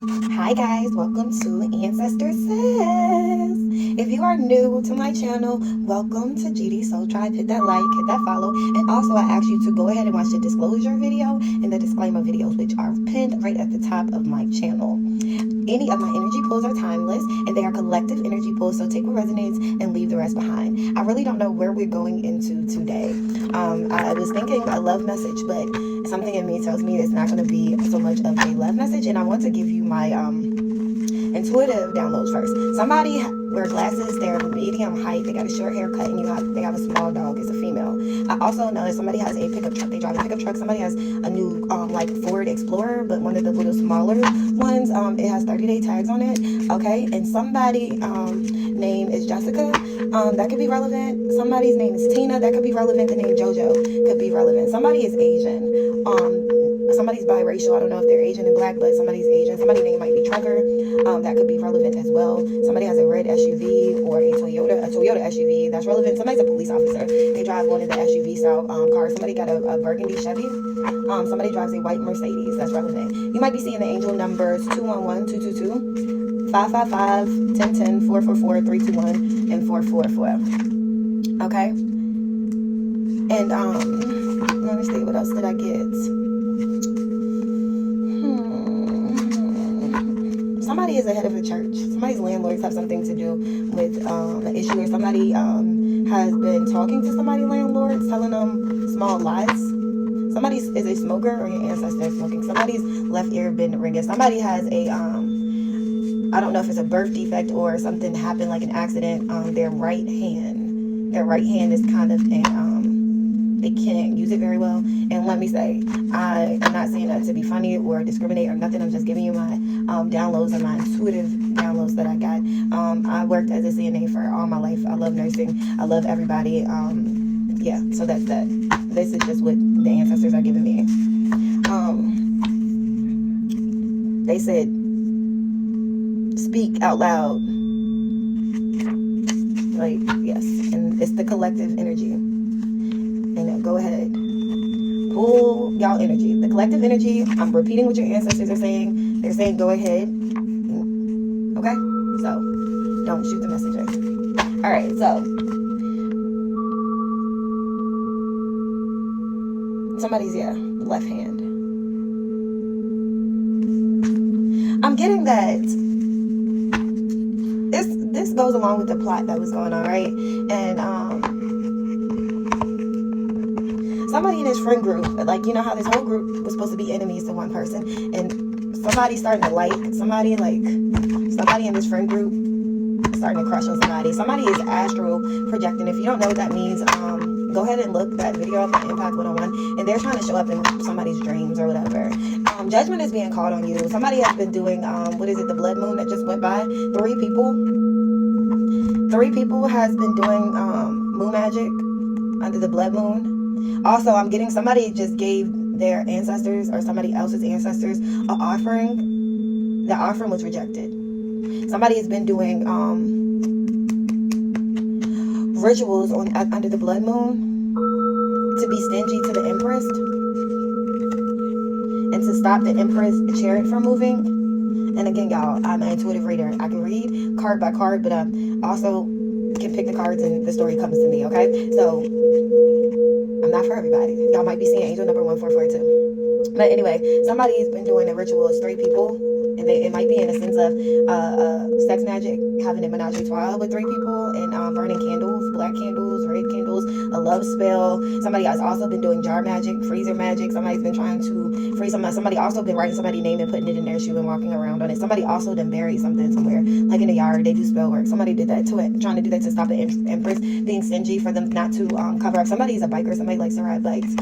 Hi guys, welcome to Ancestor Says. If you are new to my channel, welcome to GD Soul Tribe. Hit that like, hit that follow, and also I ask you to go ahead and watch the disclosure video and the disclaimer videos, which are pinned right at the top of my channel. Any of my energy pulls are timeless and they are collective energy pulls, so take what resonates and leave the rest behind. I really don't know where we're going into today. I was thinking a love message, but something in me tells me it's not going to be so much of a love message, and I want to give you my intuitive downloads first. Somebody wear glasses, they're medium height, they got a short haircut, and they have a small dog. It's a female. I also know that somebody has a pickup truck. They drive a pickup truck. Somebody has a new like Ford Explorer, but one of the little smaller ones. It has 30-day tags on it. Okay, and somebody name is Jessica. That could be relevant. Somebody's name is Tina. That could be relevant. The name JoJo could be relevant. Somebody is Asian. Somebody's biracial. I don't know if they're Asian and black, but somebody's Asian. Somebody's name might be Trevor. That could be relevant as well. Somebody has a red SUV or a Toyota SUV. That's relevant. Somebody's a police officer. They drive one of the SUV style cars. Somebody got a burgundy Chevy. Somebody drives a white Mercedes. That's relevant. You might be seeing the angel numbers 211-222, 555-1010, 444-321, and 444. Okay. And let me see, what else did I get? Somebody is the head of a church. Somebody's landlords have something to do with an issue, or somebody has been talking to somebody's landlords, telling them small lies. Somebody is a smoker, or your ancestor is smoking. Somebody's left ear been ringing. Somebody has a I don't know if it's a birth defect or something happened, like an accident. Their right hand is kind of they can't use it very well. And let me say, I am not saying that to be funny or discriminate or nothing. I'm just giving you my downloads and my intuitive downloads that I got. I worked as a CNA for all my life. I love nursing. I love everybody. Yeah, so that's that. This is just what the ancestors are giving me. They said, speak out loud. Like, yes, and it's the collective energy. And go ahead, pull y'all energy, the collective energy. I'm repeating what your ancestors are saying. They're saying go ahead. Okay, so don't shoot the messenger. All right, so somebody's left hand. I'm getting that this goes along with the plot that was going on, right? And somebody in this friend group, like, you know how this whole group was supposed to be enemies to one person, and somebody's starting to like somebody, like somebody in this friend group starting to crush on somebody. Somebody is astral projecting. If you don't know what that means, go ahead and look that video up on Impact 101, and they're trying to show up in somebody's dreams or whatever. Judgment is being called on you. Somebody has been doing what is it, the blood moon that just went by? Three people has been doing moon magic under the blood moon. Also, I'm getting somebody just gave their ancestors or somebody else's ancestors an offering. The offering was rejected. Somebody has been doing rituals under the blood moon to be stingy to the Empress and to stop the Empress chariot from moving. And again, y'all, I'm an intuitive reader. I can read card by card, but also can pick the cards and the story comes to me, okay? So I'm not for everybody. Y'all might be seeing angel number 1442. But anyway, somebody's been doing a ritual. It's 3 people. And it might be in a sense of sex magic, having a menage a trois with 3 people, and burning candles, black candles, red candles, a love spell. Somebody has also been doing jar magic, freezer magic. Somebody's been trying to freeze somebody. Somebody also been writing somebody's name and putting it in their shoe and walking around on it. Somebody also done buried something somewhere, like in the yard. They do spell work. Somebody did that to it, trying to do that to stop the Empress being stingy, for them not to cover up. Somebody's a biker. Somebody likes to ride bikes.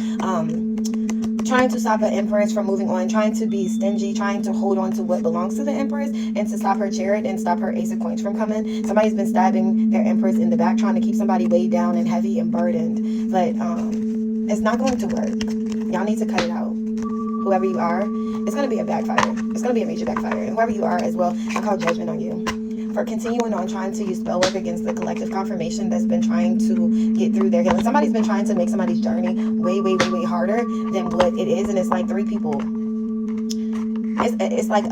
Trying to stop an Empress from moving on, trying to be stingy, trying to hold on to what belongs to the Empress, and to stop her chariot and stop her Ace of Coins from coming. Somebody's been stabbing their Empress in the back, trying to keep somebody weighed down and heavy and burdened. But it's not going to work. Y'all need to cut it out. Whoever you are, it's going to be a backfire. It's going to be a major backfire. And whoever you are as well, I call judgment on you for continuing on trying to use spell work against the collective confirmation that's been trying to get through their healing. Somebody's been trying to make somebody's journey way, way, way, way harder than what it is, and it's like 3 people. It's like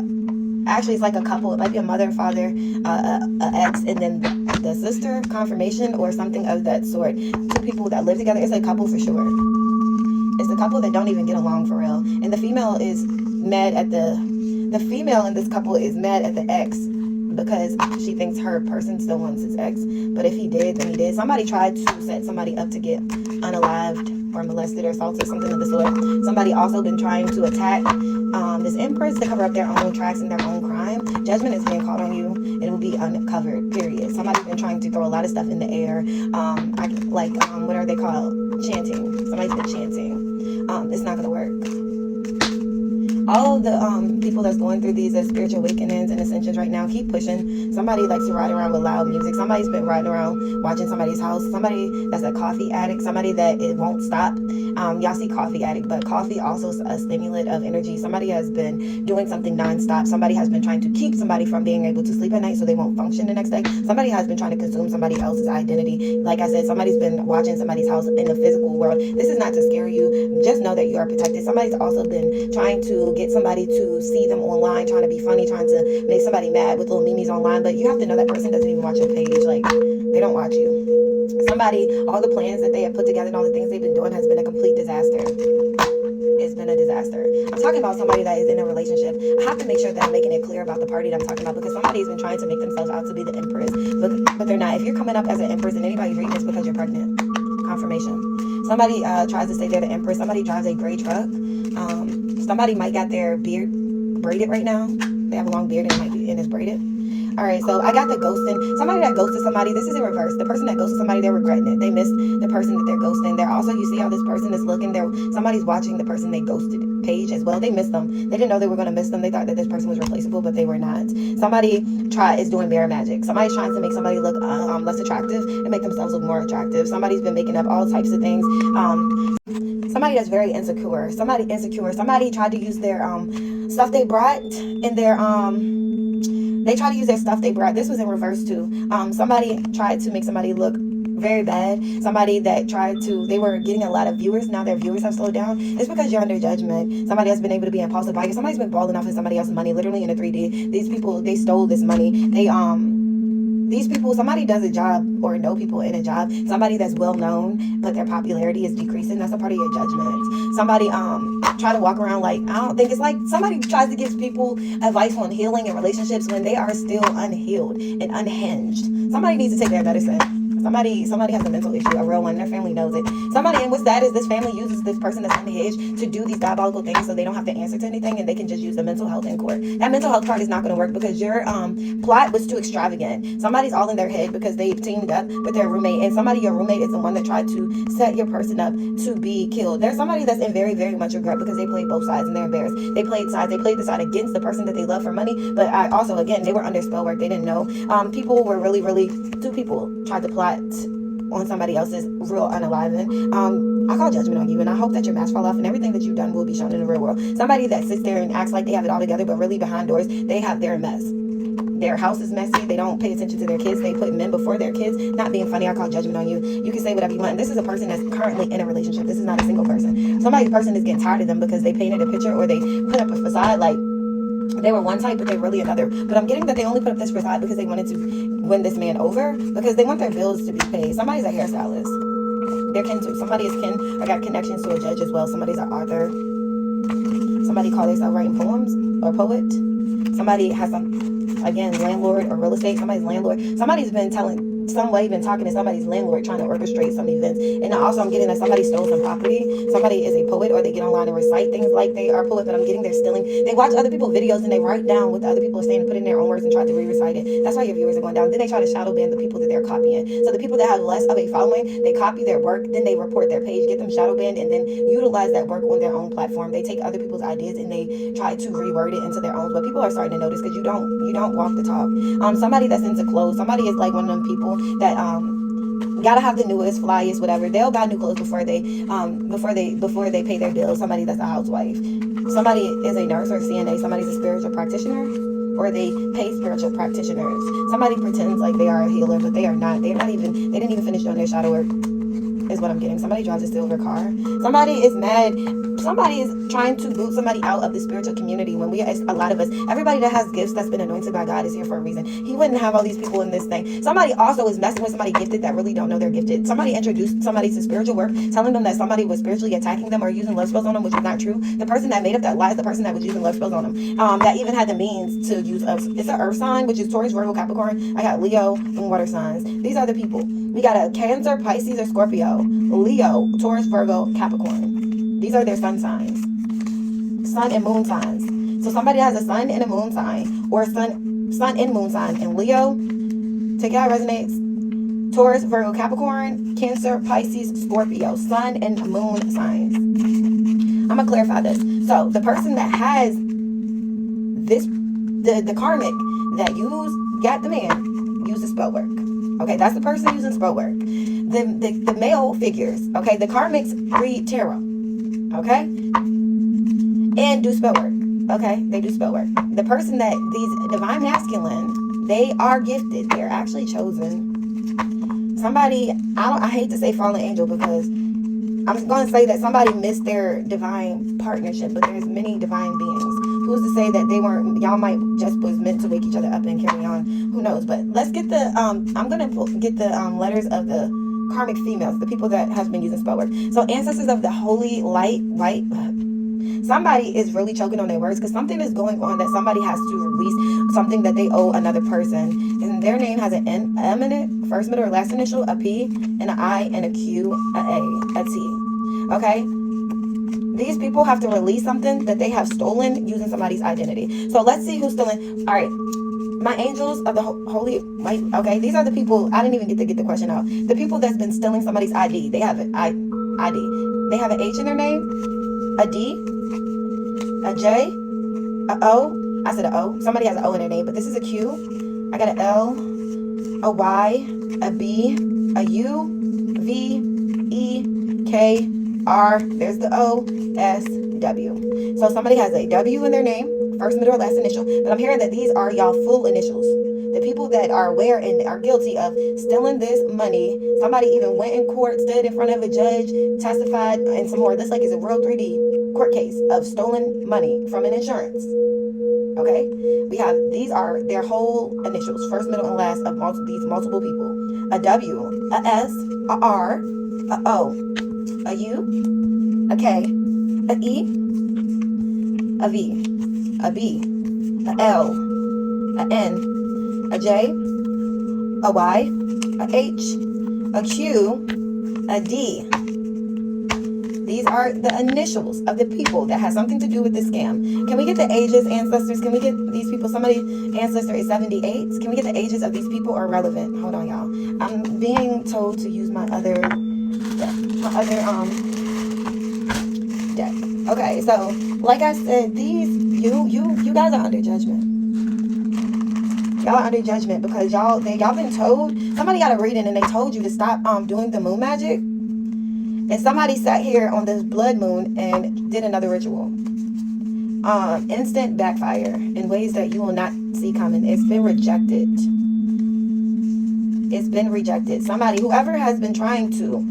Actually, it's like a couple. It might be a mother, father, a ex, and then the sister, confirmation, or something of that sort. Two people that live together. It's a couple for sure. It's a couple that don't even get along for real. And the female is mad at the female in this couple is mad at the ex because she thinks her person still wants his ex. But if he did, then he did. Somebody tried to set somebody up to get unalived or molested or assaulted, something of the sort. Somebody also been trying to attack this empress to cover up their own tracks and their own crime. Judgment is being called on you, and it will be uncovered, period. Somebody's been trying to throw a lot of stuff in the air. What are they called? Chanting. Somebody's been chanting. It's not going to work. All of the people that's going through these spiritual awakenings and ascensions right now, keep pushing. Somebody likes to ride around with loud music. Somebody's been riding around watching somebody's house. Somebody that's a coffee addict. Somebody that it won't stop. Y'all see coffee addict, but coffee also is a stimulant of energy. Somebody has been doing something nonstop. Somebody has been trying to keep somebody from being able to sleep at night so they won't function the next day. Somebody has been trying to consume somebody else's identity. Like I said, somebody's been watching somebody's house in the physical world. This is not to scare you. Just know that you are protected. Somebody's also been trying to get somebody to see them online, trying to be funny, trying to make somebody mad with little memes online. But you have to know that person doesn't even watch your page. Like, they don't watch you. Somebody, all the plans that they have put together and all the things they've been doing has been a complete disaster. It's been a disaster. I'm talking about somebody that is in a relationship. I have to make sure that I'm making it clear about the party that I'm talking about, because somebody's been trying to make themselves out to be the empress, but they're not. If you're coming up as an empress and anybody's reading this because you're pregnant, confirmation. Somebody tries to say they're the empress. Somebody drives a gray truck. Somebody might got their beard braided right now. They have a long beard and it's braided. All right, so I got the ghosting. Somebody that ghosted somebody, this is in reverse. The person that ghosted somebody, they're regretting it. They missed the person that they're ghosting. They're also, you see how this person is looking. Somebody's watching the person they ghosted page as well. They missed them. They didn't know they were going to miss them. They thought that this person was replaceable, but they were not. Somebody is doing mirror magic. Somebody's trying to make somebody look less attractive and make themselves look more attractive. Somebody's been making up all types of things. Somebody that's very insecure. Somebody insecure. Somebody tried to use their stuff they brought in their they tried to use their stuff they brought. This was in reverse too. Somebody tried to make somebody look very bad. Somebody that they were getting a lot of viewers. Now their viewers have slowed down. It's because you're under judgment. Somebody has been able to be impulsive buyer. Somebody's been balling off of somebody else's money, literally in a 3D. These people, they stole this money. These people, somebody does a job or know people in a job. Somebody that's well known, but their popularity is decreasing. That's a part of your judgment. Somebody try to walk around like, I don't think, it's like somebody tries to give people advice on healing and relationships when they are still unhealed and unhinged. Somebody needs to take their medicine. Somebody has a mental issue, a real one. Their family knows it. And what's sad is this family uses this person that's unhinged to do these diabolical things so they don't have to answer to anything, and they can just use the mental health in court. That mental health card is not going to work because your plot was too extravagant. Somebody's all in their head because they teamed up with their roommate, and your roommate is the one that tried to set your person up to be killed. There's somebody that's in very, very much regret because they played both sides and they're embarrassed. They played sides. They played the side against the person that they love for money, but also, again, they were under SpellWork. They didn't know. People were really, two people tried to plot on somebody else's real unaliving. I call judgment on you, and I hope that your mask fall off and everything that you've done will be shown in the real world. Somebody that sits there and acts like they have it all together, but really behind doors, they're a mess. Their house is messy. They don't pay attention to their kids. They put men before their kids. Not being funny, I call judgment on you. You can say whatever you want. And this is a person that's currently in a relationship. This is not a single person. Somebody's person is getting tired of them because they painted a picture or they put up a facade like they were one type, but they're really another. But I'm getting that they only put up this facade because they wanted to win this man over, because they want their bills to be paid. Somebody's a hairstylist. They're kin to. Somebody is kin or got connections to a judge as well. Somebody's an author. Somebody call themselves writing poems or poet. Somebody has landlord or real estate. Somebody's landlord. Somebody's been talking to somebody's landlord, trying to orchestrate some events. And also I'm getting that somebody stole some property. Somebody is a poet, or they get online and recite things like they are a poet, but I'm getting they're stealing. They watch other people's videos and they write down what the other people are saying and put in their own words and try to re-recite it. That's why your viewers are going down. Then they try to shadow ban the people that they're copying. So the people that have less of a following, they copy their work, then they report their page, get them shadow banned, and then utilize that work on their own platform. They take other people's ideas and they try to reword it into their own. But people are starting to notice because you don't walk the talk. Somebody that's into clothes. Somebody is like one of them people that gotta have the newest, flyest, whatever. They'll buy new clothes before they pay their bills. Somebody that's a housewife. Somebody is a nurse or a CNA. Somebody's a spiritual practitioner, or they pay spiritual practitioners. Somebody pretends like they are a healer, but they are not. They didn't even finish doing their shadow work. Is what I'm getting. Somebody drives a silver car. Somebody is mad. Somebody is trying to boot somebody out of the spiritual community. When a lot of us, everybody that has gifts that's been anointed by God is here for a reason. He wouldn't have all these people in this thing. Somebody also is messing with somebody gifted that really don't know they're gifted. Somebody introduced somebody to spiritual work, telling them that somebody was spiritually attacking them or using love spells on them, which is not true. The person that made up that lie is the person that was using love spells on them. That even had the means to use it's an earth sign, which is Taurus, Virgo, Capricorn. I got Leo and water signs. These are the people. We got a Cancer, Pisces, or Scorpio, Leo, Taurus, Virgo, Capricorn. These are their sun signs. Sun and moon signs. So somebody has a sun and a moon sign, or sun and moon sign in Leo. Take it how it resonates. Taurus, Virgo, Capricorn, Cancer, Pisces, Scorpio, sun and moon signs. I'm gonna clarify this. So the person that has this, the karmic that got the man, uses SpellWork. Okay, that's the person using SpellWork. The male figures. Okay, the karmics read tarot. Okay, and do SpellWork. Okay, they do SpellWork. The person that these divine masculine, they are gifted. They're actually chosen. Somebody, I hate to say fallen angel because I'm going to say that somebody missed their divine partnership, but there's many divine beings. Who's to say that they weren't, y'all might just was meant to wake each other up and carry on. Who knows? But let's get the, I'm going to get the letters of the karmic females, the people that have been using SpellWork. So ancestors of the holy light, white, somebody is really choking on their words because something is going on that somebody has to release something that they owe another person. And their name has an N, M in it, first, middle, or last initial, a P, and an I, and a Q, a A, a T. Okay? These people have to release something that they have stolen using somebody's identity. So let's see who's stealing. All right. My angels of the holy light. Okay, these are the people. I didn't even get to get the question out. The people that's been stealing somebody's ID. They have an ID. They have an H in their name, a D, a J, a O. I said a O. Somebody has an O in their name, but this is a Q. I got an L, a Y, a B, a U, V, E, K, R. There's the O, S, W. So somebody has a W in their name, first, middle, or last initial. But I'm hearing that these are y'all full initials. The people that are aware and are guilty of stealing this money. Somebody even went in court, stood in front of a judge, testified, and some more. This like is a real 3D court case of stolen money from an insurance. Okay? We have, these are their whole initials, first, middle, and last of these multiple people. A W, a S, a R, a O, a U, a K, a E, a V, a B, a L, a N, a J, a Y, a H, a Q, a D. These are the initials of the people that has something to do with the scam. Can we get the ages, ancestors? Can we get these people? Somebody, ancestor is 78. Can we get the ages of these people are relevant? Hold on, y'all. I'm being told to use my other deck. Okay, so like I said, these you guys are under judgment. Y'all are under judgment because y'all been told, somebody got a reading and they told you to stop doing the moon magic. And somebody sat here on this blood moon and did another ritual. Instant backfire in ways that you will not see coming. It's been rejected. It's been rejected. Somebody, whoever has been trying to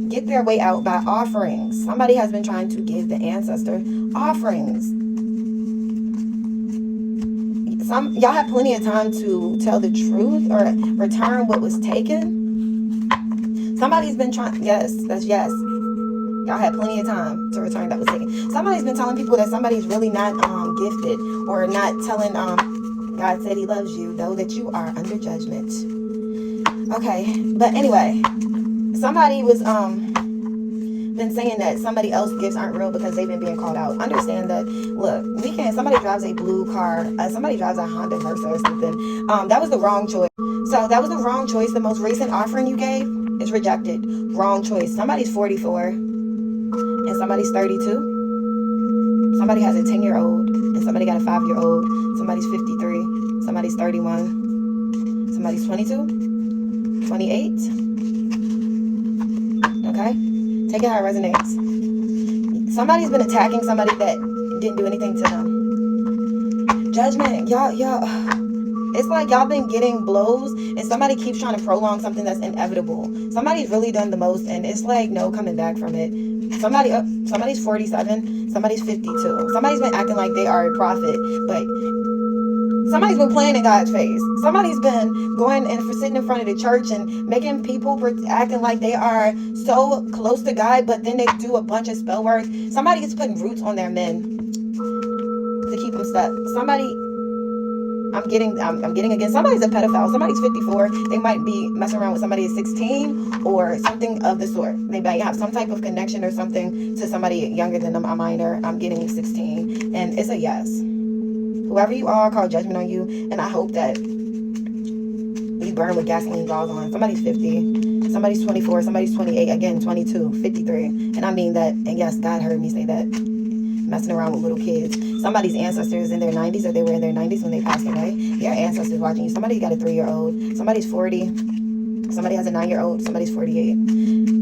get their way out by offerings. Somebody has been trying to give the ancestor offerings. Y'all have plenty of time to tell the truth or return what was taken. Somebody's been trying, yes, that's yes. Y'all had plenty of time to return that was taken. Somebody's been telling people that somebody's really not gifted or not telling, God said he loves you, though that you are under judgment. Okay, but anyway, somebody was been saying that somebody else's gifts aren't real because they've been being called out. Understand that, look, somebody drives a blue car, somebody drives a Honda Versa or something. That was the wrong choice. So that was the wrong choice. The most recent offering you gave is rejected. Wrong choice. Somebody's 44 and somebody's 32. Somebody has a 10-year-old and somebody got a 5-year-old. Somebody's 53. Somebody's 31. Somebody's 22. 28. Okay? Take it how it resonates. Somebody's been attacking somebody that didn't do anything to them. Judgment. Y'all. It's like y'all been getting blows and somebody keeps trying to prolong something that's inevitable. Somebody's really done the most and it's like no coming back from it. Somebody's 47, somebody's 52. Somebody's been acting like they are a prophet, but somebody's been playing in God's face. Somebody's been going and sitting in front of the church and making people acting like they are so close to God, but then they do a bunch of spell work. Somebody is putting roots on their men to keep them stuck. I'm getting again. Somebody's a pedophile. Somebody's 54. They might be messing around with somebody at 16 or something of the sort. They might have some type of connection or something to somebody younger than them, a minor. I'm getting 16, and it's a yes. Whoever you are, call judgment on you, and I hope that you burn with gasoline balls on. Somebody's 50. Somebody's 24. Somebody's 28. Again, 22, 53. And I mean that. And yes, God heard me say that. Messing around with little kids. Somebody's ancestors in their 90s, or they were in their 90s when they passed away. Your ancestors watching you. Somebody got a 3-year-old. Somebody's 40. Somebody has a 9-year-old. Somebody's 48.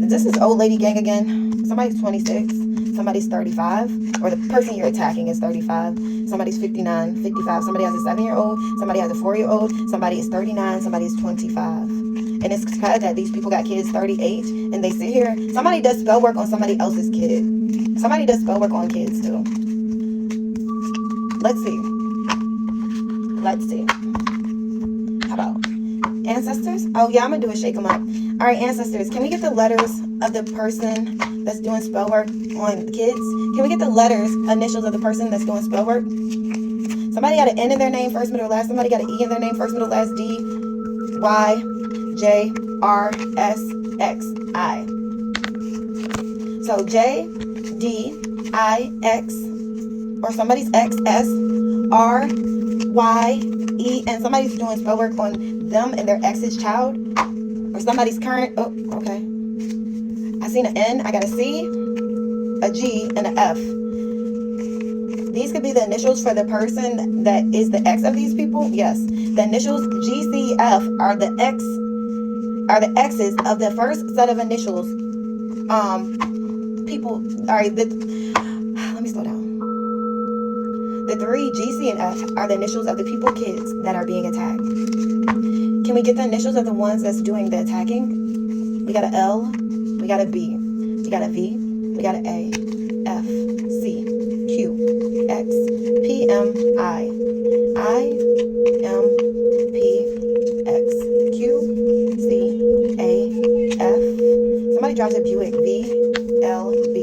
This is old lady gang again. Somebody's 26. Somebody's 35. Or the person you're attacking is 35. Somebody's 59, 55. Somebody has a 7-year-old. Somebody has a 4-year-old. Somebody is 39. Somebody is 25. And it's sad that these people got kids 38 and they sit here. Somebody does spell work on somebody else's kid. Somebody does spell work on kids too. Let's see. How about ancestors? Oh yeah, I'm gonna do a shake them up. All right, ancestors, can we get the letters of the person that's doing spell work on kids? Can we get the initials of the person that's doing spell work? Somebody got an N in their name, first, middle, last. Somebody got an E in their name, first, middle, last. D, Y, J, R, S, X, I. So J, D, I, X, or somebody's X, S, R, Y, E, and somebody's doing spell work on them and their ex's child, or somebody's current. Oh, okay. I seen an N, I got a C, a G, and an F. These could be the initials for the person that is the ex of these people. Yes, the initials G, C, F are the X's of the first set of initials. People. All right. Let me slow down. The 3 G, C, and F are the initials of the kids that are being attacked. Can we get the initials of the ones that's doing the attacking? We got a L. We got a B. We got a V. We got an A. F. C. Q. X. P. M. I. M. P. X. Q. C. A. F. Somebody drives a Buick. V. L. B.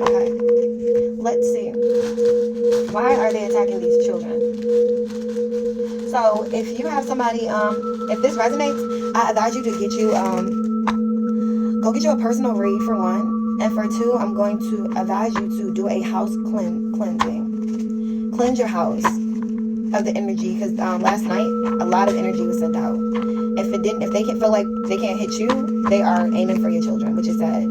Okay. Let's see. Why are they attacking these children? So if you have somebody, if this resonates, I advise you to get you, go get you a personal read for one. And for two, I'm going to advise you to do a house cleansing. Cleanse your house of the energy, because last night a lot of energy was sent out. If they can feel like they can't hit you, they are aiming for your children, which is sad.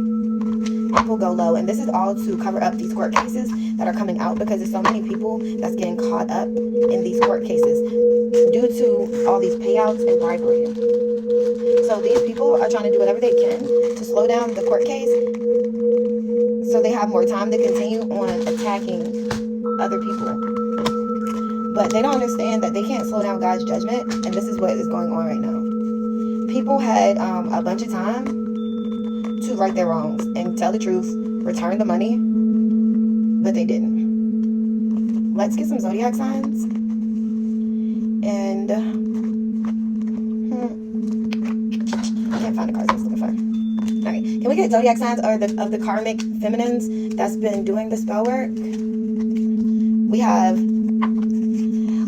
People go low, and this is all to cover up these court cases that are coming out, because there's so many people that's getting caught up in these court cases due to all these payouts and bribery. So these people are trying to do whatever they can to slow down the court case so they have more time to continue on attacking other people. But they don't understand that they can't slow down God's judgment, and this is what is going on right now. People had a bunch of time to right their wrongs and tell the truth, return the money, but they didn't. Let's get some zodiac signs. And I can't find the cards I was looking for. All right, can we get zodiac signs of the karmic feminines that's been doing the spell work? We have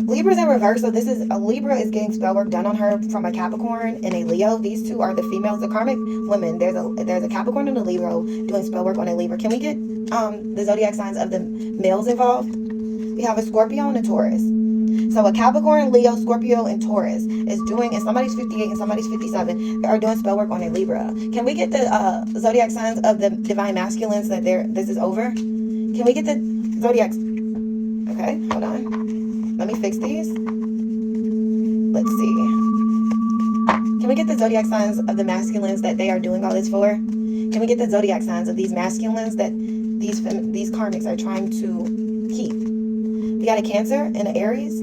Libra's in reverse, so this is a Libra is getting spell work done on her from a Capricorn and a Leo. These two are the females, the karmic women. There's a Capricorn and a Leo doing spell work on a Libra. Can we get the zodiac signs of the males involved? We have a Scorpio and a Taurus. So a Capricorn, Leo, Scorpio, and Taurus is doing, and somebody's 58 and somebody's 57, they are doing spell work on a Libra. Can we get the zodiac signs of the divine masculines that this is over? Can we get the zodiacs? Okay, hold on. Let me fix these. Let's see. Can we get the zodiac signs of the masculines that they are doing all this for? Can we get the zodiac signs of these masculines that these karmics are trying to keep? We got a Cancer and an Aries.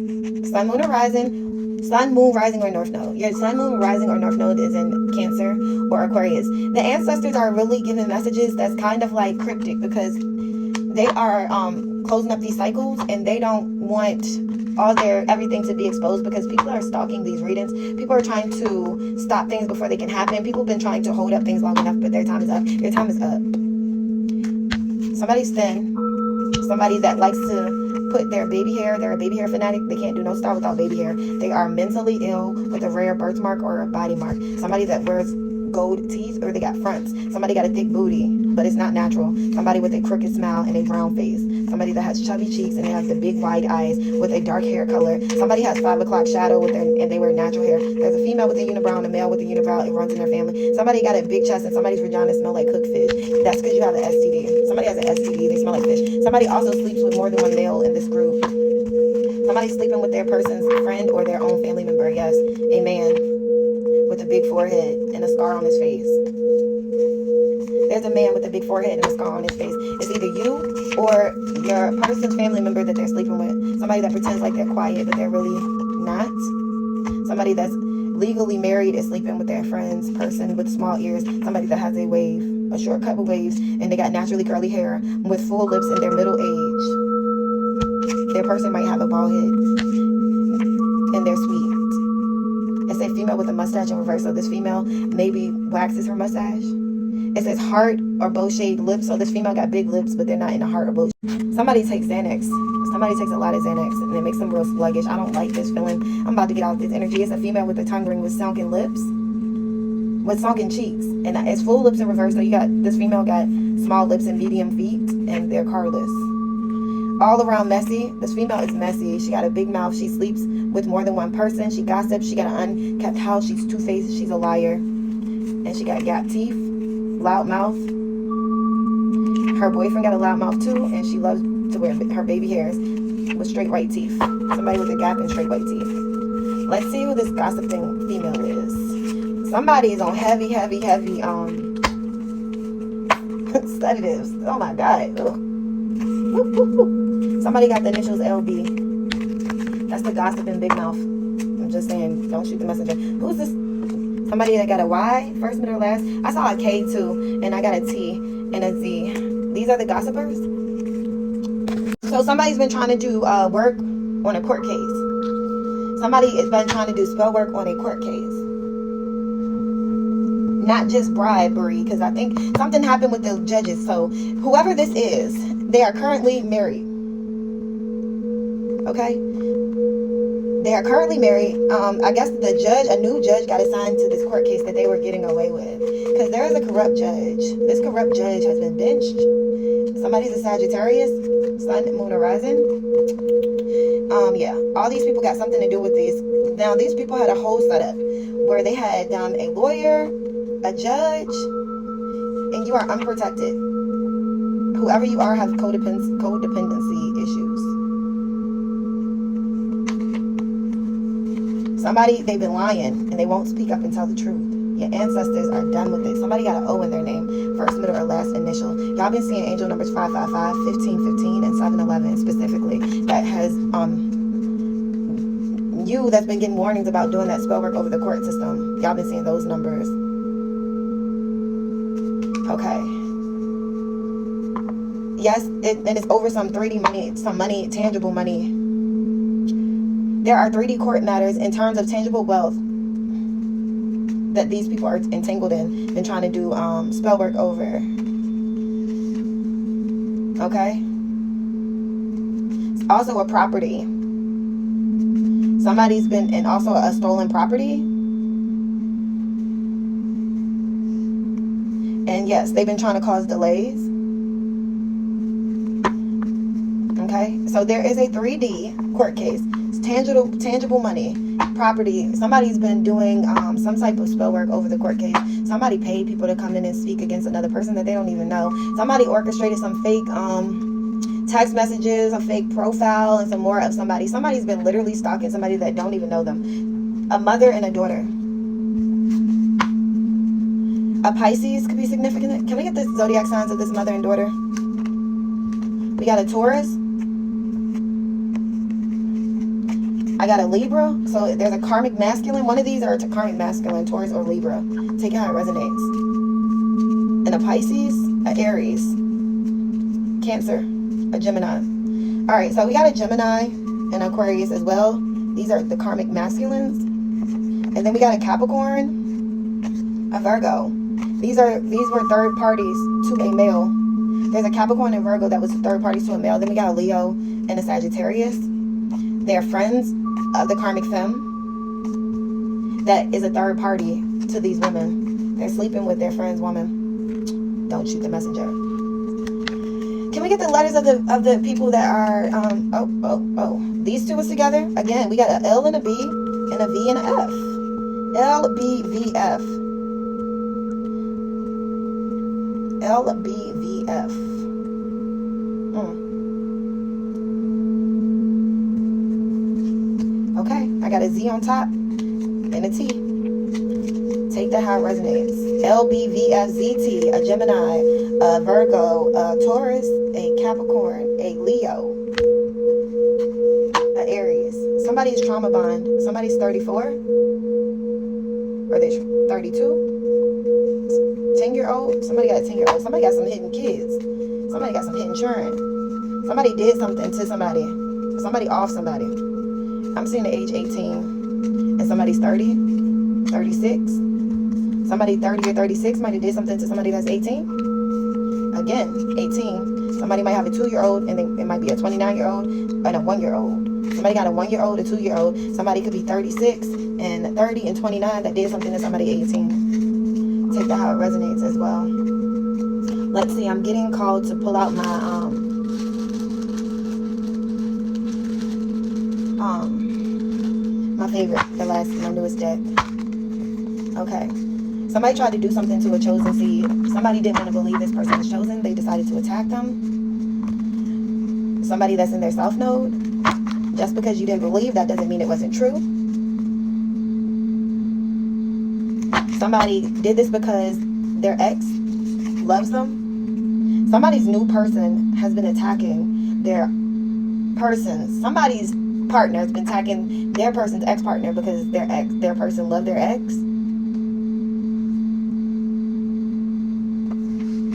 Sun, moon, or rising. Sun, moon, rising, or north node. Your sun, moon, rising, or north node is in Cancer or Aquarius. The ancestors are really giving messages that's kind of like cryptic, because they are closing up these cycles, and they don't want everything to be exposed, because people are stalking these readings. People are trying to stop things before they can happen. People have been trying to hold up things long enough, but their time is up. Your time is up. Somebody's thin. Somebody that likes to put their baby hair. They're a baby hair fanatic. They can't do no style without baby hair. They are mentally ill with a rare birthmark or a body mark. Somebody that wears gold teeth, or they got fronts. Somebody got a thick booty, but it's not natural. Somebody with a crooked smile and a brown face. Somebody that has chubby cheeks and they have the big wide eyes with a dark hair color. Somebody has 5 o'clock shadow and they wear natural hair. There's a female with a unibrow and a male with a unibrow. It runs in their family. Somebody got a big chest and somebody's vagina smell like cooked fish. That's because you have an STD. Somebody has an STD. They smell like fish. Somebody also sleeps with more than one male in this group. Somebody's sleeping with their person's friend or their own family member. Yes, a man with a big forehead and a scar on his face. There's a man with a big forehead and a scar on his face. It's either you or your person's family member that they're sleeping with. Somebody that pretends like they're quiet, but they're really not. Somebody that's legally married is sleeping with their friend's person with small ears. Somebody that has a wave, a short cut with waves, and they got naturally curly hair with full lips in their middle age. Their person might have a bald head, and they're sweet. It's a female with a mustache in reverse, so this female maybe waxes her mustache. It says heart or bow-shaped lips, so this female got big lips, but they're not in a heart or bow. Somebody takes Xanax. Somebody takes a lot of Xanax, and it makes them real sluggish. I don't like this feeling. I'm about to get out this energy. It's a female with a tongue ring with sunken lips, with sunken cheeks, and it's full lips in reverse. So you got this female got small lips and medium feet, and they're carless. All around messy. This female is messy. She got a big mouth. She sleeps with more than one person. She gossips. She got an unkept house. She's two-faced. She's a liar, and she got gap teeth. Loud mouth. Her boyfriend got a loud mouth too, and she loves to wear her baby hairs with straight white teeth. Somebody with a gap and straight white teeth. Let's see who this gossiping female is. Somebody is on heavy sedatives. Oh my god. Somebody got the initials LB. That's the gossiping big mouth. I'm just saying, don't shoot the messenger. Who's this? Somebody that got a Y, first, middle, last. I saw a K too, and I got a T and a Z. These are the gossipers. So somebody's been trying to do work on a court case. Somebody has been trying to do spell work on a court case. Not just bribery, because I think something happened with the judges. So whoever this is, they are currently married. Okay? They are currently married. I guess a new judge got assigned to this court case that they were getting away with. Because there is a corrupt judge. This corrupt judge has been benched. Somebody's a Sagittarius, Sun, Moon, or Rising. Yeah, all these people got something to do with these. Now, these people had a whole setup where they had a lawyer, a judge, and you are unprotected. Whoever you are have codependency issues. Somebody, they've been lying and they won't speak up and tell the truth. Your ancestors are done with it. Somebody got an O in their name, first, middle, or last initial. Y'all been seeing angel numbers 555, 1515, and 711 specifically. That has you that's been getting warnings about doing that spell work over the court system. Y'all been seeing those numbers. Okay. Yes, and it's over some 3D money, some money, tangible money. There are 3D court matters in terms of tangible wealth that these people are entangled in, been trying to do spell work over. Okay? It's also a property. Somebody's been, and also a stolen property. And yes, they've been trying to cause delays. Okay? So there is a 3D court case. It's tangible money, property. Somebody's been doing some type of spell work over the court case. Somebody paid people to come in and speak against another person that they don't even know. Somebody orchestrated some fake text messages, a fake profile, and some more of somebody. Somebody's been literally stalking somebody that don't even know them. A mother and a daughter. A Pisces could be significant. Can we get the zodiac signs of this mother and daughter? We got a Taurus. I got a Libra. So there's a karmic masculine. One of these are a karmic masculine, Taurus or Libra. Take it how it resonates. And a Pisces, a Aries, Cancer, a Gemini. All right, so we got a Gemini and Aquarius as well. These are the karmic masculines. And then we got a Capricorn, a Virgo. These were third parties to a male. There's a Capricorn and Virgo that was third parties to a male. Then we got a Leo and a Sagittarius. They're friends of the karmic femme. That is a third party to these women. They're sleeping with their friend's woman. Don't shoot the messenger. Can we get the letters of the people that are these two was together? Again, we got an L and a B and a V and a F. L B V F. L B V F. Okay, I got a Z on top and a T. Take that how it resonates. L B V F Z T. A Gemini, a Virgo, a Taurus, a Capricorn, a Leo, a Aries. Somebody's trauma bond. Somebody's 34. Or they 32. 10-year-old. Somebody got a 10-year-old. Somebody got some hidden kids. Somebody got some hidden children. Somebody did something to somebody. Somebody off somebody. I'm seeing the age 18. And somebody's 30. 36. Somebody 30 or 36 might have did something to somebody that's 18. Again, 18. Somebody might have a 2-year-old, and it might be a 29-year-old and a 1-year-old. Somebody got a 1-year-old, a 2-year-old. Somebody could be 36 and 30 and 29 that did something to somebody 18. Take that how it resonates as well. Let's see. I'm getting called to pull out my my favorite, my newest deck. Okay. Somebody tried to do something to a chosen seed. Somebody didn't want to believe this person was chosen. They decided to attack them. Somebody that's in their south node. Just because you didn't believe, that doesn't mean it wasn't true. Somebody did this because their ex loves them. Somebody's new person has been attacking their person. Somebody's partner has been attacking their person's ex-partner because their person loved their ex.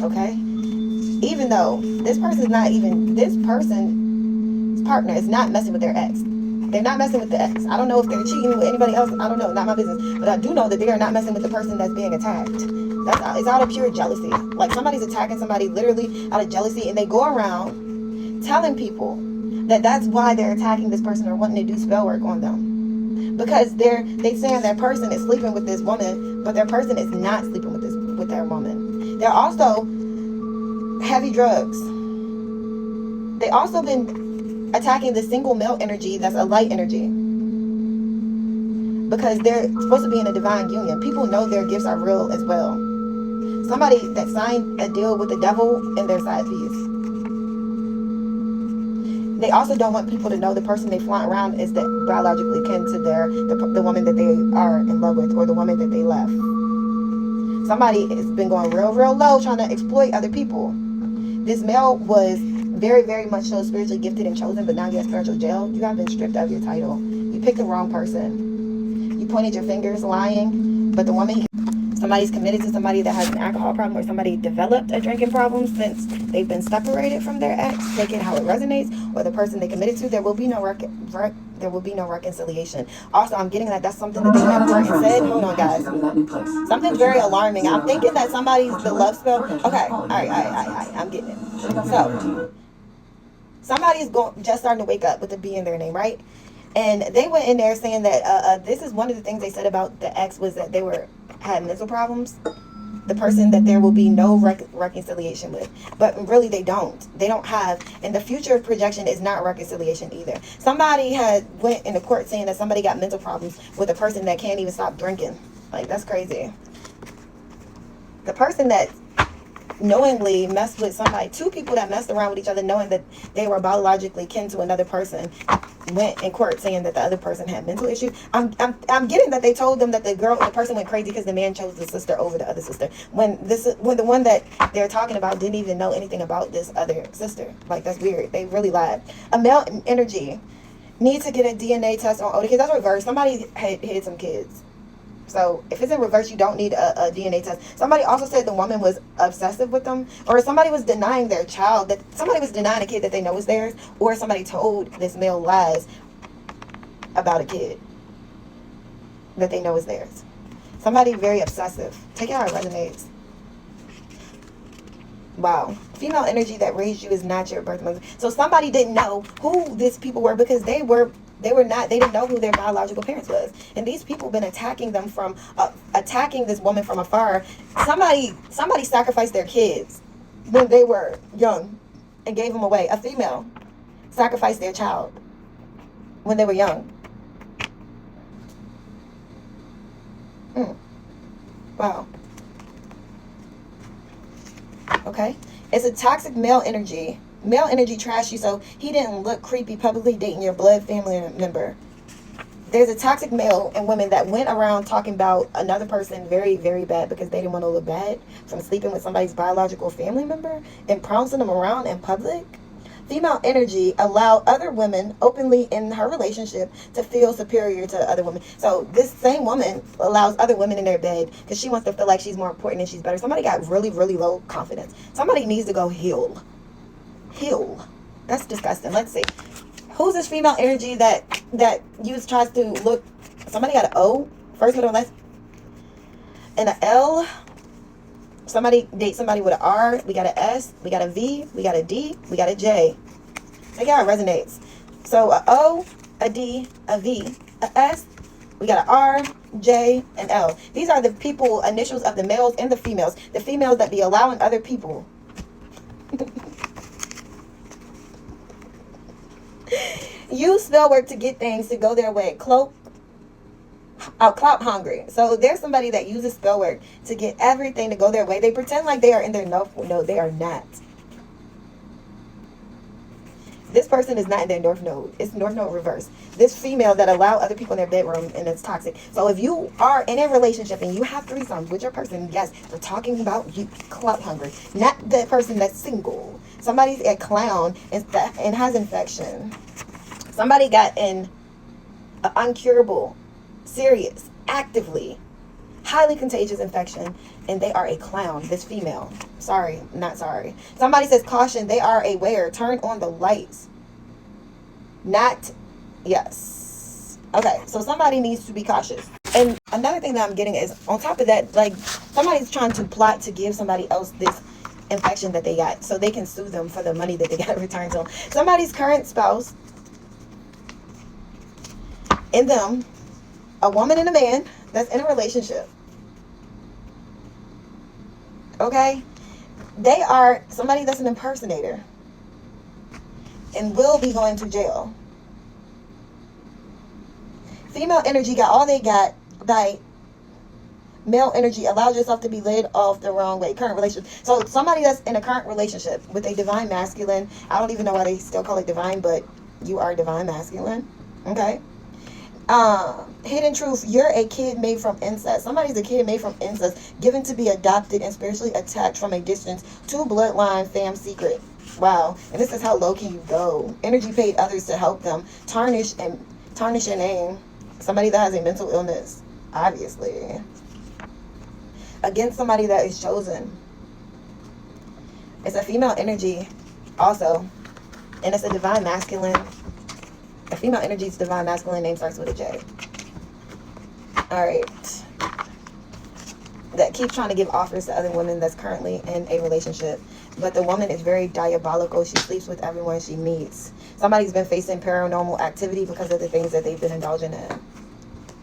Okay? Even though this person's partner is not messing with their ex. They're not messing with the ex. I don't know if they're cheating with anybody else. I don't know. Not my business. But I do know that they are not messing with the person that's being attacked. It's out of pure jealousy. Like somebody's attacking somebody literally out of jealousy, and they go around telling people that that's why they're attacking this person or wanting to do spell work on them. Because they saying their person is sleeping with this woman, but their person is not sleeping with their woman. They're also heavy drugs. They also been attacking the single male energy that's a light energy. Because they're supposed to be in a divine union. People know their gifts are real as well. Somebody that signed a deal with the devil in their side piece. They also don't want people to know the person they flaunt around is that biologically kin to the woman that they are in love with, or the woman that they left. Somebody has been going real low trying to exploit other people. This male was very, very much so spiritually gifted and chosen, but now you're in spiritual jail. You have been stripped of your title. You picked the wrong person. You pointed your fingers lying, but the woman... Somebody's committed to somebody that has an alcohol problem, or somebody developed a drinking problem since they've been separated from their ex. Take it how it resonates, or the person they committed to. There will be no reconciliation. Also, I'm getting that's something that they have heard and said. Hold on, guys. Something's very alarming. I'm thinking that somebody's the love spell. Okay, all right. I'm getting it. So, somebody's just starting to wake up with a B in their name, right? And they went in there saying that this is one of the things they said about the ex was that they had mental problems. The person that there will be no reconciliation with. But really they don't. They don't have. And the future projection is not reconciliation either. Somebody went into court saying that somebody got mental problems with a person that can't even stop drinking. Like, that's crazy. The person that knowingly messed with somebody, two people that messed around with each other knowing that they were biologically kin to another person, went in court saying that the other person had mental issues. I'm getting that they told them that the person went crazy because the man chose the sister over the other sister, when the one that they're talking about didn't even know anything about this other sister. Like, that's weird. They really lied. A male energy Need to get a DNA test on older kids. That's reverse. Somebody hid some kids. So if it's in reverse, you don't need a DNA test. Somebody also said the woman was obsessive with them, or somebody was denying their child, that somebody was denying a kid that they know is theirs, or somebody told this male lies about a kid that they know is theirs. Somebody very obsessive. Take it how it resonates. Wow. Female energy that raised you is not your birth mother. So somebody didn't know who these people were because they didn't know who their biological parents was. And these people been attacking them from, attacking this woman from afar. Somebody sacrificed their kids when they were young and gave them away. A female sacrificed their child when they were young. Wow. Okay. It's a toxic male energy. Male energy trashed you so he didn't look creepy publicly dating your blood family member. There's a toxic male and women that went around talking about another person very, very bad because they didn't want to look bad from sleeping with somebody's biological family member and pouncing them around in public. Female energy allow other women openly in her relationship to feel superior to other women. So this same woman allows other women in their bed because she wants to feel like she's more important and she's better. Somebody got really, really low confidence. Somebody needs to go heal. Heal. That's disgusting. Let's see. Who's this female energy that tries to look? Somebody got an O, first, middle, last, and an L. Somebody date somebody with an R. We got an S. We got a V. We got a D. We got a J. Take how it resonates. So a O, a D, a V, a S. We got an R, J, and L. These are the people initials of the males and the females. The females that be allowing other people. Use SpellWork to get things to go their way. Clout hungry. So there's somebody that uses SpellWork to get everything to go their way. They pretend like they are in their no, they are not. This person is not in their north node. It's north node reverse. This female that allow other people in their bedroom and it's toxic. So if you are in a relationship and you have threesomes with your person, yes, we're talking about you, clout hungry. Not the person that's single. Somebody's a clown and has infection. Somebody got an uncurable, serious, actively, highly contagious infection, and they are a clown, this female. Sorry, not sorry. Somebody says caution, they are aware. Turn on the lights. Not, yes. Okay, so somebody needs to be cautious. And another thing that I'm getting is, on top of that, like, somebody's trying to plot to give somebody else this infection that they got so they can sue them for the money that they got returned to them. Somebody's current spouse and them, a woman and a man that's in a relationship, okay, they are somebody that's an impersonator and will be going to jail. Female energy got all they got by male energy. Allowed yourself to be led off the wrong way. Current relationship. So somebody that's in a current relationship with a divine masculine, I don't even know why they still call it divine, but you are divine masculine, okay? Hidden truth, you're a kid made from incest. Somebody's a kid made from incest, given to be adopted and spiritually attacked from a distance to bloodline fam secret. Wow. And this is how low can you go. Energy paid others to help them tarnish your name. Somebody that has a mental illness, obviously, against somebody that is chosen. It's a female energy also, and it's a divine masculine. A female energy's divine masculine name starts with a J. Alright. That keep trying to give offers to other women that's currently in a relationship. But the woman is very diabolical. She sleeps with everyone she meets. Somebody's been facing paranormal activity because of the things that they've been indulging in.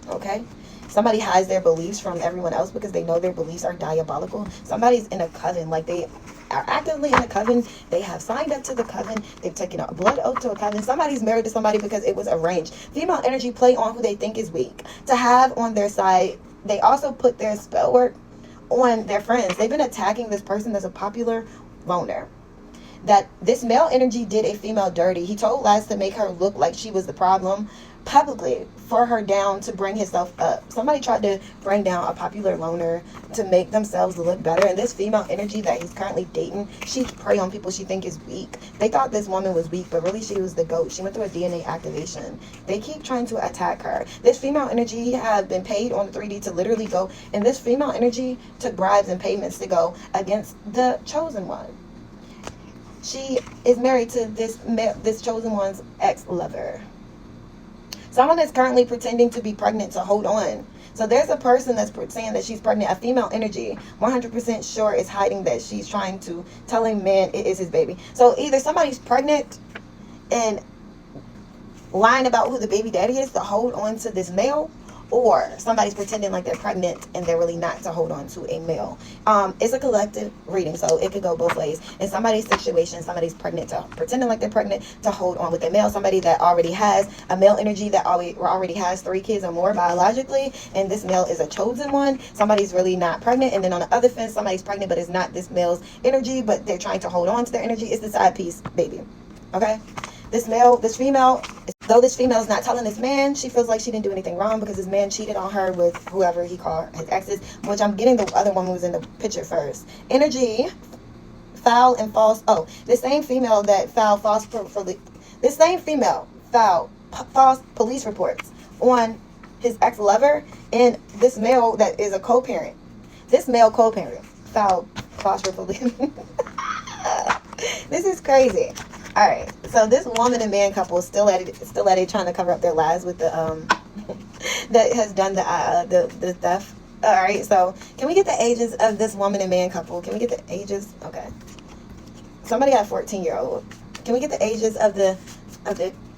Okay? Somebody hides their beliefs from everyone else because they know their beliefs are diabolical. Somebody's in a coven, like they are actively in a coven. They have signed up to the coven. They've taken a blood oath to a coven. Somebody's married to somebody because it was arranged. Female energy play on who they think is weak to have on their side. They also put their spell work on their friends. They've been attacking this person that's a popular loner. That this male energy did a female dirty. He told lies to make her look like she was the problem, publicly for her down to bring himself up. Somebody tried to bring down a popular loner to make themselves look better. And this female energy that he's currently dating, she prey on people she think is weak. They thought this woman was weak, but really she was the GOAT. She went through a DNA activation. They keep trying to attack her. This female energy have been paid on the 3D to literally go, and this female energy took bribes and payments to go against the chosen one. She is married to this chosen one's ex-lover. Someone is currently pretending to be pregnant to hold on. So there's a person that's saying that she's pregnant. A female energy, 100% sure, is hiding that she's trying to tell a man it is his baby. So either somebody's pregnant and lying about who the baby daddy is to hold on to this male, or somebody's pretending like they're pregnant and they're really not to hold on to a male. It's a collective reading, so it could go both ways. In somebody's situation, somebody's pregnant to pretending like they're pregnant to hold on with a male. Somebody that already has a male energy that already has 3 kids or more biologically, and this male is a chosen one. Somebody's really not pregnant, and then on the other fence, somebody's pregnant, but it's not this male's energy, but they're trying to hold on to their energy. It's the side piece baby. Okay? This female, though this female is not telling this man, she feels like she didn't do anything wrong because this man cheated on her with whoever he called his exes, which I'm getting the other one who was in the picture first. Energy, foul and false. Oh, this same female that filed false police reports on his ex-lover, and this male that is a co-parent. This male co-parent filed false police. This is crazy. All right, so this woman and man couple is still at it, trying to cover up their lies with the that has done the theft. All right, so can we get the ages of this woman and man couple? Can we get the ages? Okay, somebody got a 14-year-old. Can we get the ages of the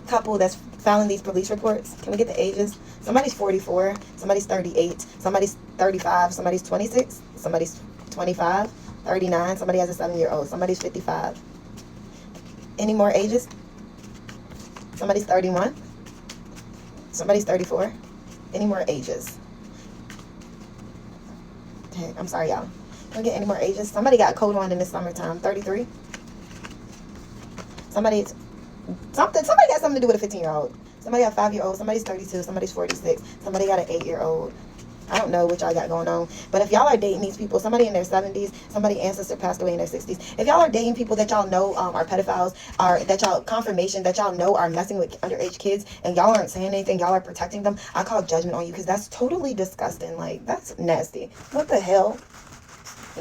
couple that's filing these police reports? Can we get the ages? Somebody's 44, somebody's 38, somebody's 35, somebody's 26, somebody's 25, 39. Somebody has a 7-year-old. Somebody's 55. Any more ages? Somebody's 31. Somebody's 34. Any more ages? Okay, I'm sorry, y'all. Can we get any more ages? Somebody got a cold one in the summertime. 33. Somebody got something to do with a 15-year-old. Somebody got a 5-year-old. Somebody's 32. Somebody's 46. Somebody got an 8-year-old. I don't know what y'all got going on, but if y'all are dating these people, somebody in their 70s, somebody ancestor passed away in their 60s, if y'all are dating people that y'all know are pedophiles, or that y'all confirmation that y'all know are messing with underage kids, and y'all aren't saying anything, y'all are protecting them, I call judgment on you, because that's totally disgusting. Like, that's nasty. What the hell?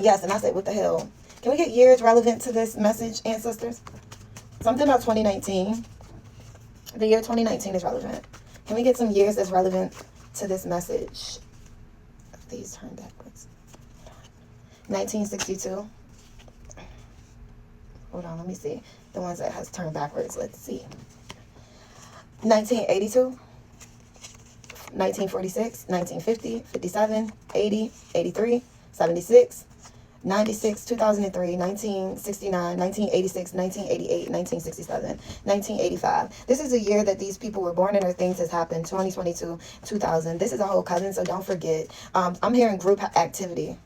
Yes, and I said, what the hell? Can we get years relevant to this message, ancestors? Something about 2019. The year 2019 is relevant. Can we get some years that's relevant to this message? These turn backwards. 1962. Hold on, let me see. The ones that has turned backwards. Let's see. 1982. 1946. 1950. 57. 80. 83. 76. 96, 2003, 1969, 1986, 1988, 1967, 1985. This is a year that these people were born and their things has happened. 2022, 2000. This is a whole cousin, so don't forget. I'm hearing group activity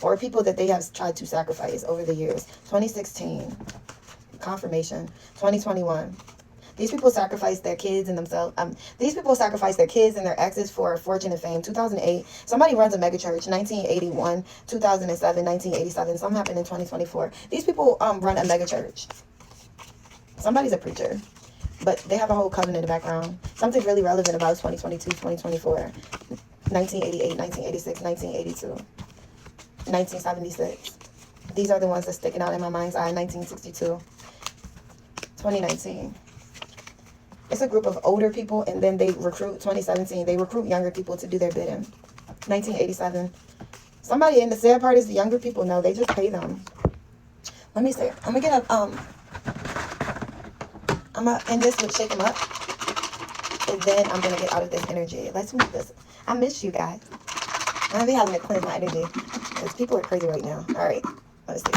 or people that they have tried to sacrifice over the years. 2016, confirmation. 2021. These people sacrifice their kids and themselves. These people sacrifice their kids and their exes for fortune and fame. 2008, somebody runs a megachurch. 1981, 2007, 1987. Something happened in 2024. These people run a megachurch. Somebody's a preacher, but they have a whole covenant in the background. Something really relevant about 2022, 2024, 1988, 1986, 1982, 1976. These are the ones that's sticking out in my mind's eye. 1962, 2019. It's a group of older people, and then they recruit, 2017, they recruit younger people to do their bidding. 1987. Somebody, in the sad part is the younger people know, they just pay them. Let me see. I'm going to get I'm going to end this with Shake 'em Up, and then I'm going to get out of this energy. Let's move this. I miss you guys. I'm going to be having to cleanse my energy, because people are crazy right now. All right. Let's see.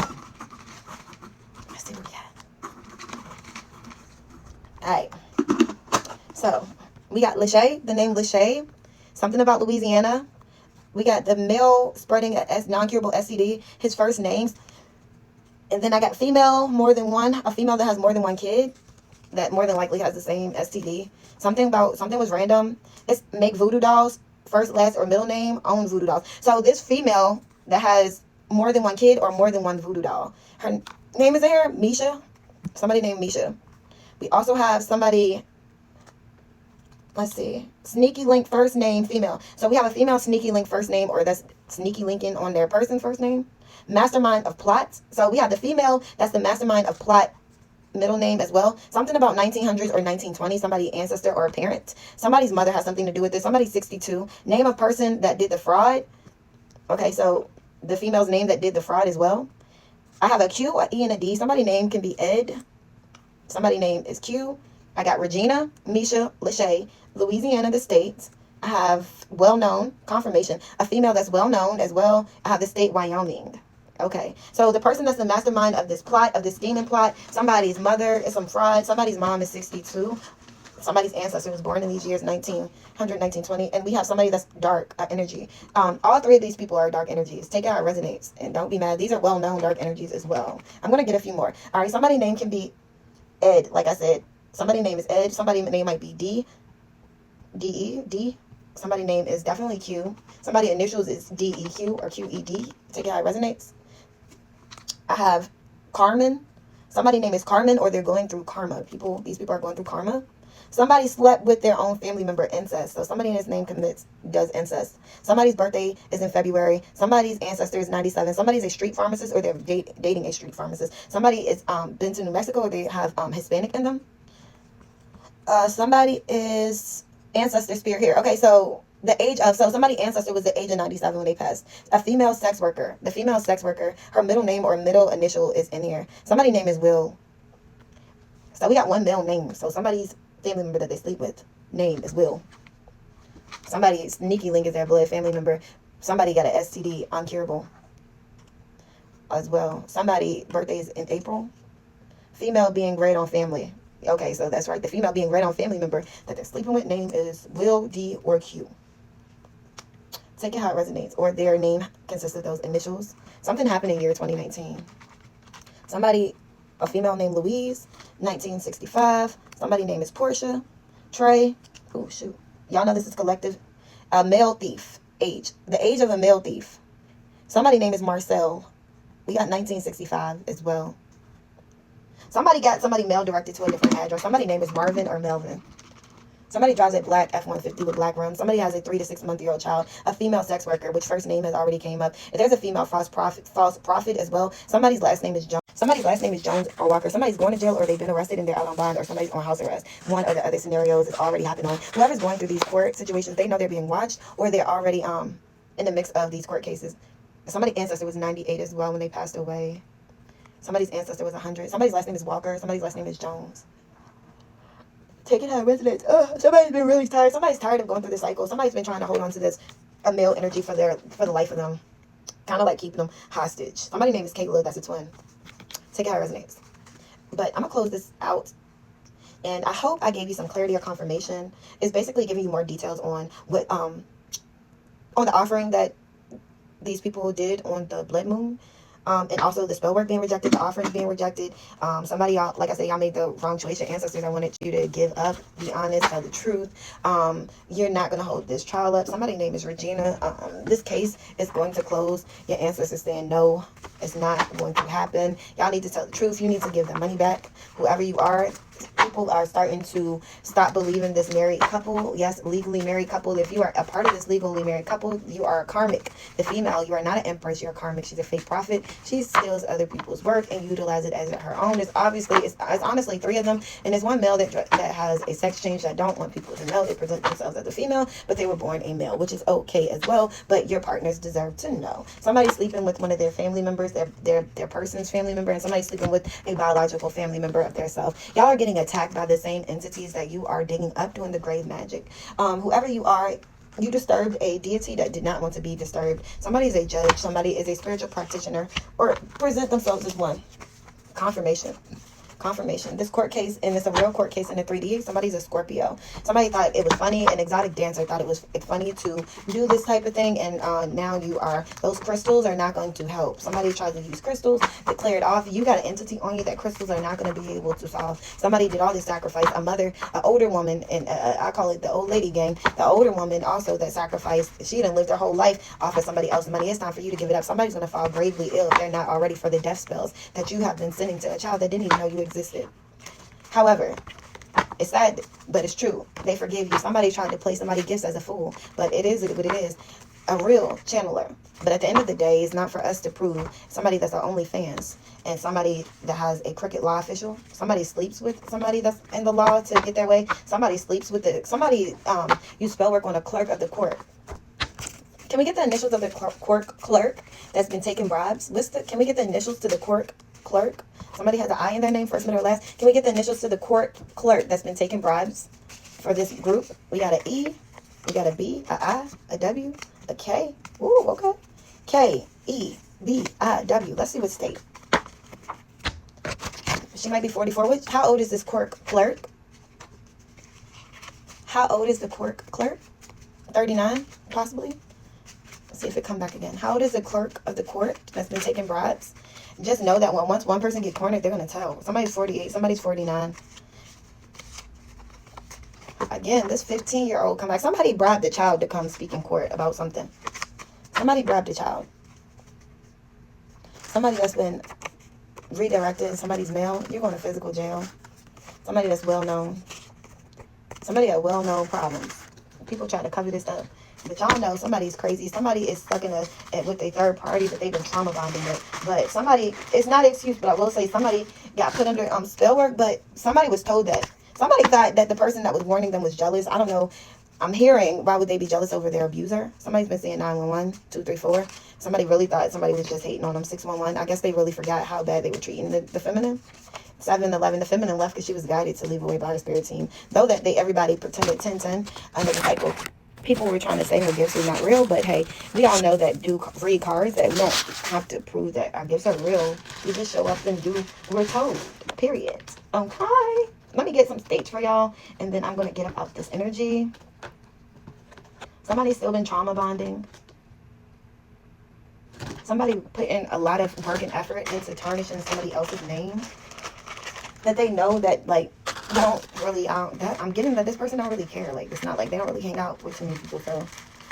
Let's see what we got. All right. So, we got Lachey, the name Lachey, something about Louisiana. We got the male spreading a non-curable STD, his first names. And then I got female, more than one, a female that has more than one kid. that more than likely has the same STD. Something was random. It's make voodoo dolls, first, last, or middle name, own voodoo dolls. So this female that has more than one kid or more than one voodoo doll, her name is in here, Misha. Somebody named Misha. We also have somebody, let's see, sneaky link first name, female. So we have a female sneaky link first name, or that's sneaky linking on their person's first name. Mastermind of plot. So we have the female that's the mastermind of plot, middle name as well. Something about 1900s or 1920s. Somebody's ancestor or a parent. Somebody's mother has something to do with this. Somebody's 62. Name of person that did the fraud. Okay, so the female's name that did the fraud as well. I have a Q, a E, and a D. Somebody's name can be Ed. Somebody's name is Q. I got Regina, Misha, Lachey, Louisiana, the state. I have well-known, confirmation, a female that's well-known as well. I have the state, Wyoming. Okay, so the person that's the mastermind of this plot, of this scheming plot, somebody's mother is some fraud, somebody's mom is 62, somebody's ancestor was born in these years, 1900, 1920, and we have somebody that's dark energy. All three of these people are dark energies. Take it how it resonates, and don't be mad. These are well-known dark energies as well. I'm going to get a few more. All right, somebody's name can be Ed, like I said. Somebody's name is Ed. Somebody's name might be D. D. Somebody's name is definitely Q. Somebody's initials is DEQ or QED. Take it how it resonates. I have Carmen. Somebody's name is Carmen, or they're going through karma. These people are going through karma. Somebody slept with their own family member, incest. So somebody in his name does incest. Somebody's birthday is in February. Somebody's ancestor is 97. Somebody's a street pharmacist, or they're dating a street pharmacist. Somebody is been to New Mexico, or they have Hispanic in them. Somebody is ancestor spirit here. Okay, so the age of, so somebody's ancestor was the age of 97 when they passed. A female sex worker. The female sex worker, her middle name or middle initial is in here. Somebody's name is Will. So we got one male name. So somebody's family member that they sleep with, name is Will. Somebody sneaky link is their blood family member. Somebody got an STD, uncurable as well. Somebody birthday is in April. Female being great on family. Okay, so that's right. The female being great on family member that they're sleeping with, name is Will, D, or Q. Take it how it resonates, or their name consists of those initials. Something happened in year 2019. Somebody, a female named Louise, 1965. Somebody name is Portia. Trey. Oh, shoot. Y'all know this is collective. A male thief. Age. The age of a male thief. Somebody name is Marcel. We got 1965 as well. Somebody got somebody mail directed to a different address. Somebody name is Marvin or Melvin. Somebody drives a black F-150 with black rims. Somebody has a 3 to 6 month-old child. A female sex worker, which first name has already came up. If there's a female false prophet as well. Somebody's last name is Jones. Somebody's last name is Jones or Walker. Somebody's going to jail, or they've been arrested and they're out on bond, or somebody's on house arrest. One or the other scenarios has already happened on. Whoever's going through these court situations, they know they're being watched, or they're already in the mix of these court cases. Somebody's ancestor was 98 as well when they passed away. Somebody's ancestor was 100. Somebody's last name is Walker. Somebody's last name is Jones. Take it how it resonates. Somebody's been really tired. Somebody's tired of going through this cycle. Somebody's been trying to hold on to this a male energy for the life of them. Kind of like keeping them hostage. Somebody's name is Kayla. That's a twin. Take it how it resonates. But I'm going to close this out. And I hope I gave you some clarity or confirmation. It's basically giving you more details on what on the offering that these people did on the BloodMoon. And also the spell work being rejected, the offerings being rejected. Somebody, y'all, like I said, y'all made the wrong choice. Your ancestors, I wanted you to give up, be honest, tell the truth. You're not going to hold this trial up. Somebody's name is Regina. This case is going to close. Your ancestors saying no, it's not going to happen. Y'all need to tell the truth. You need to give the money back. Whoever you are, people are starting to stop believing this married couple. Yes, legally married couple. If you are a part of this legally married couple, you are a karmic. The female, you are not an empress, you're a karmic. She's a fake prophet. She steals other people's work and utilize it as her own. It's honestly 3 of them, and there's one male that has a sex change that don't want people to know. They present themselves as a female, but they were born a male, which is okay as well, but your partners deserve to know. Somebody's sleeping with one of their family members, their person's family member, and somebody's sleeping with a biological family member of their self. Y'all are getting attacked by the same entities that you are digging up doing the grave magic. Whoever you are, you disturbed a deity that did not want to be disturbed. Somebody is a judge. Somebody is a spiritual practitioner, or present themselves as one. Confirmation. Confirmation. This court case, and it's a real court case in the 3D. Somebody's a Scorpio. Somebody thought it was funny. An exotic dancer thought it was funny to do this type of thing, and now you are, those crystals are not going to help. Somebody tried to use crystals, declared off. You got an entity on you that crystals are not going to be able to solve. Somebody did all this sacrifice. A mother, an older woman, and I call it the old lady gang. The older woman also that sacrificed. She done lived her whole life off of somebody else's money. It's time for you to give it up. Somebody's going to fall gravely ill if they're not already for the death spells that you have been sending to a child that didn't even know you existed. However, it's sad, but it's true. They forgive you. Somebody tried to play somebody's gifts as a fool, but it is what it is. A real channeler. But at the end of the day, it's not for us to prove. Somebody that's our OnlyFans, and somebody that has a crooked law official. Somebody sleeps with somebody that's in the law to get their way. Somebody sleeps with it. Somebody use spell work on a clerk of the court. Can we get the initials of the court clerk that's been taking bribes? Can we get the initials to the court clerk? Somebody has an I in their name, first, middle, or last. Can we get the initials to the court clerk that's been taking bribes for this group? We got an E, we got a B, a I, a W, a K. Ooh, okay. K, E, B, I, W. Let's see what state. She might be 44. How old is this court clerk? How old is the court clerk? 39, possibly. Let's see if it come back again. How old is the clerk of the court that's been taking bribes? Just know that once one person get cornered, they're going to tell. Somebody's 48, somebody's 49. Again, this 15-year-old come back. Somebody bribed the child to come speak in court about something. Somebody bribed the child. Somebody that's been redirected in somebody's mail. You're going to physical jail. Somebody that's well-known. Somebody got well-known problems. People try to cover this up. But y'all know somebody's crazy. Somebody is stuck with a third party that they've been trauma bonding with. But somebody, it's not an excuse, but I will say somebody got put under spell work, but somebody was told that. Somebody thought that the person that was warning them was jealous. I don't know. I'm hearing, why would they be jealous over their abuser? Somebody's been saying 911, 234. Somebody really thought somebody was just hating on them, 611. I guess they really forgot how bad they were treating the feminine. 711, the feminine left because she was guided to leave away by her spirit team. Though that everybody pretended 1010 under the cycle. People were trying to say her gifts are not real, but hey, we all know that do read cards, that we don't have to prove that our gifts are real. We just show up and do we're told, period. Okay. Let me get some states for y'all, and then I'm going to get up out this energy. Somebody's still been trauma bonding. Somebody put in a lot of work and effort into tarnishing somebody else's name. That they know that, like, don't really, I'm getting that this person don't really care. Like, it's not like they don't really hang out with too many people, so,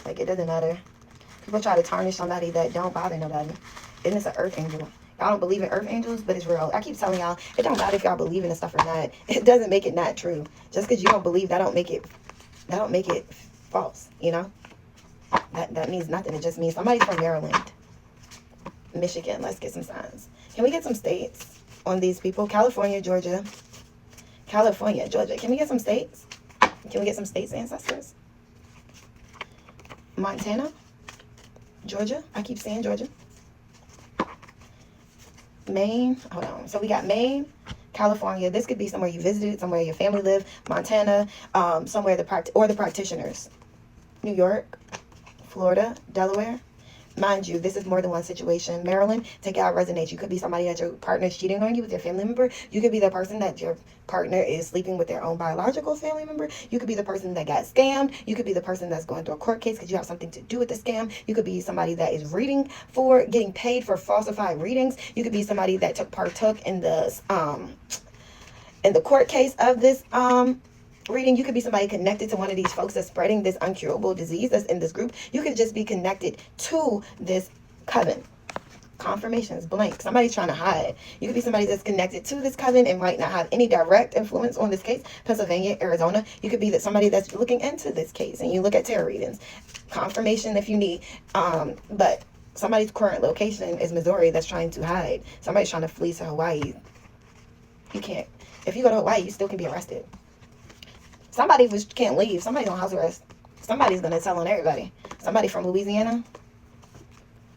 like, it doesn't matter. People try to tarnish somebody that don't bother nobody. And it's an earth angel. Y'all don't believe in earth angels, but it's real. I keep telling y'all, it don't matter if y'all believe in this stuff or not. It doesn't make it not true. Just because you don't believe, that don't make it false, you know? That means nothing. It just means somebody's from Maryland. Michigan. Let's get some signs. Can we get some states on these people? California, Georgia. California, Georgia. Can we get some states? Can we get some states, ancestors? Montana, Georgia. I keep saying Georgia. Maine. Hold on. So we got Maine, California. This could be somewhere you visited, somewhere your family lived. Montana, somewhere the practitioners. New York, Florida, Delaware. Mind you, this is more than one situation. Maryland, take it out, resonate. You could be somebody that your partner is cheating on you with your family member. You could be the person that your partner is sleeping with their own biological family member. You could be the person that got scammed. You could be the person that's going through a court case because you have something to do with the scam. You could be somebody that is getting paid for falsified readings. You could be somebody that partook in the court case of this reading. You could be somebody connected to one of these folks that's spreading this uncurable disease that's in this group. You could just be connected to this coven. Confirmation is blank. Somebody's trying to hide. You could be somebody that's connected to this coven and might not have any direct influence on this case. Pennsylvania, Arizona. You could be somebody that's looking into this case and you look at tarot readings. Confirmation if you need. But somebody's current location is Missouri that's trying to hide. Somebody's trying to flee to Hawaii. You can't. If you go to Hawaii, you still can be arrested. Somebody can't leave. Somebody's on house arrest. Somebody's going to tell on everybody. Somebody from Louisiana.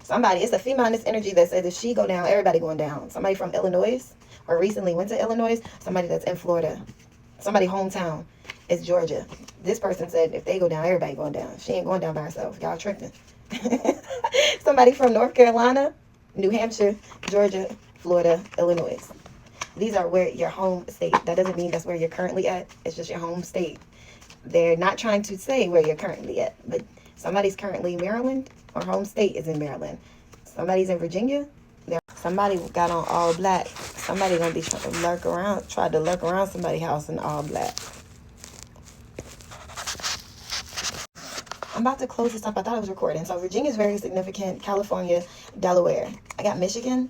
Somebody. It's a female in this energy that says if she go down, everybody going down. Somebody from Illinois or recently went to Illinois. Somebody that's in Florida. Somebody hometown is Georgia. This person said if they go down, everybody going down. She ain't going down by herself. Y'all tripping. Somebody from North Carolina, New Hampshire, Georgia, Florida, Illinois. these are where your home state. That doesn't mean that's where you're currently at. It's just your home state. They're not trying to say where you're currently at, but somebody's currently in Maryland, or home state is in Maryland. Somebody's in Virginia. Somebody got on all black. Somebody gonna be trying to lurk around, tried to lurk around somebody's house in all black. I'm about to close this up. I thought I was recording. So Virginia is very significant. California, Delaware. I got Michigan.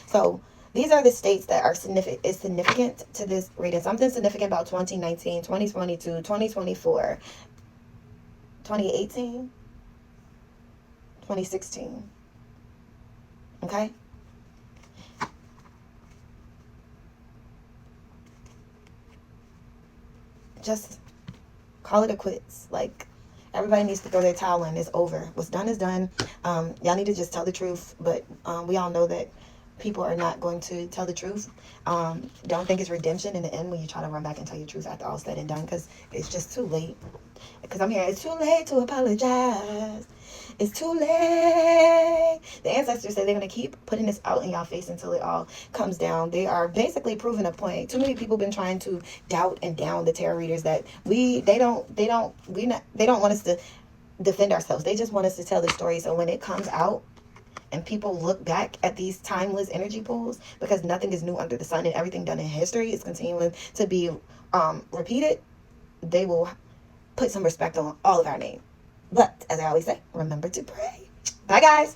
So these are the states that are significant to this reading. Something significant about 2019, 2022, 2024, 2018, 2016. Okay? Just call it a quits. Like, everybody needs to throw their towel in. It's over. What's done is done. Y'all need to just tell the truth. But we all know that people are not going to tell the truth. Don't think it's redemption in the end when you try to run back and tell your truth after all said and done, because it's just too late. Because I'm here. It's too late to apologize. It's too late. The ancestors say they're going to keep putting this out in y'all face until it all comes down. They are basically proving a point. Too many people been trying to doubt and down the tarot readers that they don't want us to defend ourselves. They just want us to tell the story. So when it comes out and people look back at these timeless energy pools, because nothing is new under the sun and everything done in history is continuing to be repeated, they will put some respect on all of our names. But as I always say, remember to pray. Bye, guys.